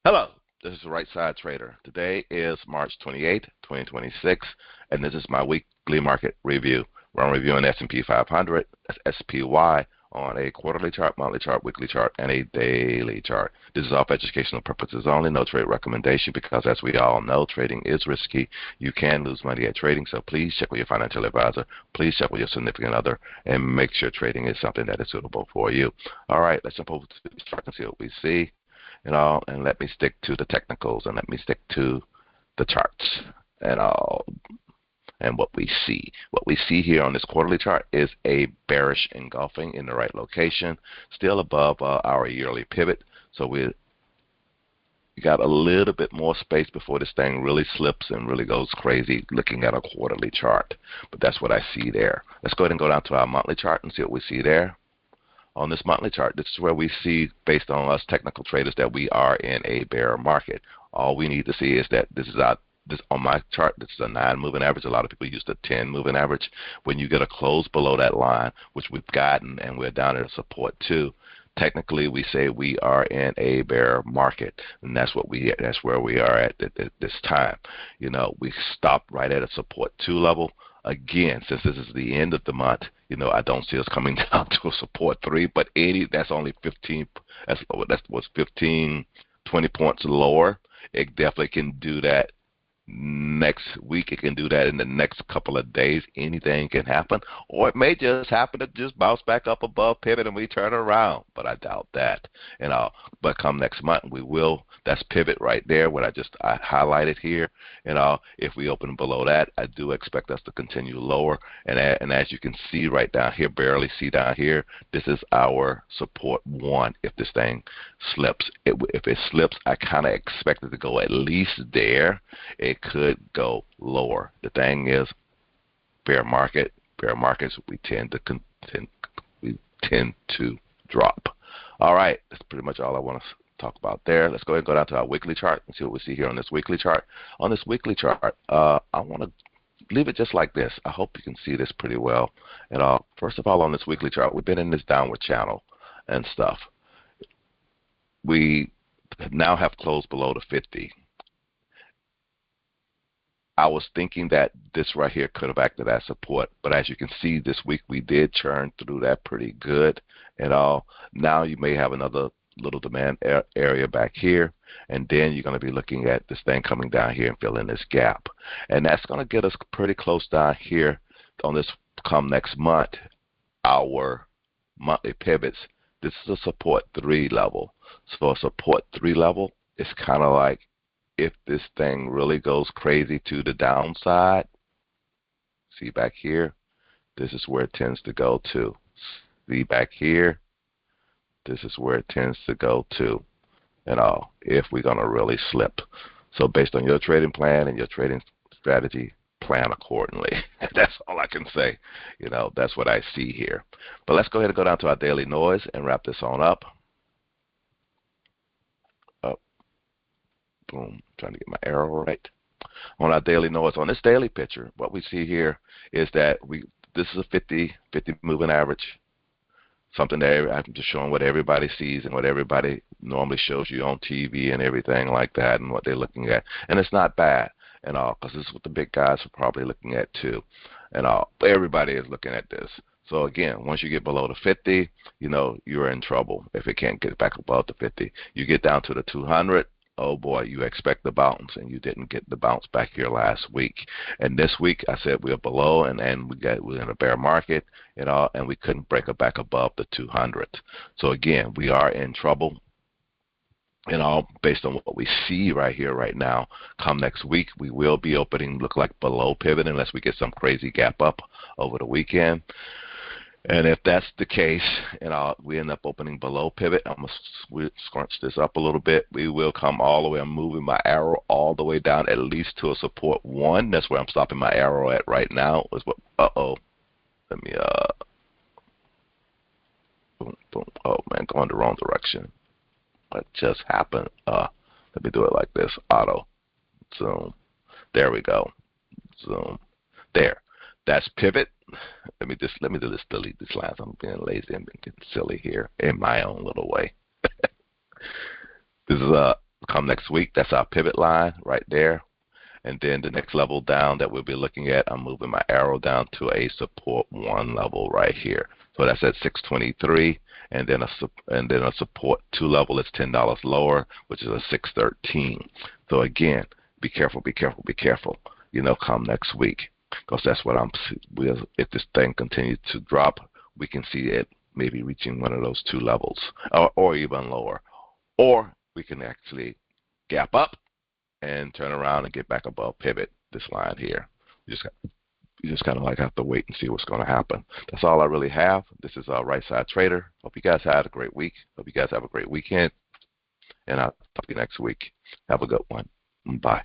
Hello, this is the Right Side Trader. Today is March 28th, 2026, and this is my weekly market review, where I'm reviewing S&P 500, SPY, on a quarterly chart, monthly chart, weekly chart, and a daily chart. This is all for educational purposes only, no trade recommendation, because as we all know, trading is risky. You can lose money at trading, so please check with your financial advisor. Please check with your significant other, and make sure trading is something that is suitable for you. All right, let's jump over to the chart and see what we see. And let me stick to the technicals, and let me stick to the charts and what we see. What we see here on this quarterly chart is a bearish engulfing in the right location, still above our yearly pivot. So we got a little bit more space before this thing really slips and really goes crazy looking at a quarterly chart. But that's what I see there. Let's go ahead and go down to our monthly chart and see what we see there. On this monthly chart, this is where we see, based on us technical traders, that we are in a bear market. All we need to see is that this on my chart, this is a 9 moving average. A lot of people use the 10 moving average. When you get a close below that line, which we've gotten, and we're down at a support 2, technically we say we are in a bear market, and that's where we are at this time. We stopped right at a support 2 level. Again, since this is the end of the month, I don't see us coming down to a support 3, but 80, that's only 15, that's 15, 20 points lower. It definitely can do that next week. It can do that in the next couple of days. Anything can happen, or it may just happen to just bounce back up above pivot and we turn around, but I doubt that. But come next month, we will. That's pivot right there, what I highlighted here. If we open below that, I do expect us to continue lower. And as you can see right down here, barely see down here, this is our support 1. If this thing slips, if it slips, I kind of expect it to go at least there. It could go lower. The thing is, bear markets, we tend to drop. All right, that's pretty much all I want to talk about there. Let's go ahead and go down to our weekly chart and see what we see here on this weekly chart. On this weekly chart, I want to leave it just like this. I hope you can see this pretty well. First of all, on this weekly chart, we've been in this downward channel and stuff. We now have closed below the 50. I was thinking that this right here could have acted as support, but as you can see, this week we did churn through that pretty good. Now you may have another little demand area back here, and then you're going to be looking at this thing coming down here and filling this gap, and that's going to get us pretty close down here on this come next month. Our monthly pivots, this is a support 3 level. So a support 3 level is kind of like, if this thing really goes crazy to the downside, see back here, this is where it tends to go to. See back here, this is where it tends to go to, if we're going to really slip. So based on your trading plan and your trading strategy, plan accordingly. That's all I can say. That's what I see here. But let's go ahead and go down to our daily noise and wrap this on up. Boom, trying to get my arrow right. On our daily noise, on this daily picture, what we see here is that this is a 50 moving average. Something that I'm just showing what everybody sees and what everybody normally shows you on TV and everything like that, and what they're looking at. And it's not bad and all, because this is what the big guys are probably looking at too. Everybody is looking at this. So again, once you get below the 50, you're in trouble if it can't get back above the 50. You get down to the 200. Oh boy, you expect the bounce, and you didn't get the bounce back here last week. And this week, I said we're below, and we're in a bear market, and we couldn't break it back above the 200. So again, we are in trouble. Based on what we see right here, right now, come next week, we will be opening, look like below pivot, unless we get some crazy gap up over the weekend. And if that's the case, and we end up opening below pivot, I'm going to scrunch this up a little bit. We will come all the way. I'm moving my arrow all the way down, at least to a support 1. That's where I'm stopping my arrow at right now. Let me, boom, boom. Oh, man, going the wrong direction. What just happened? Let me do it like this. Auto. Zoom. There we go. Zoom. There. That's pivot. Let me delete these lines. I'm being lazy and getting silly here in my own little way. This is come next week, that's our pivot line right there. And then the next level down that we'll be looking at, I'm moving my arrow down to a support 1 level right here. So that's at 623, and then a support 2 level is $10 lower, which is a 613. So again, be careful, be careful, be careful. Come next week, because that's what if this thing continues to drop, we can see it maybe reaching one of those 2 levels, or even lower, or we can actually gap up and turn around and get back above pivot, this line here. You just kind of like have to wait and see what's going to happen. That's all I really have. This is Right Side Trader. Hope you guys had a great week. Hope you guys have a great weekend. And I'll talk to you next week. Have a good one. Bye.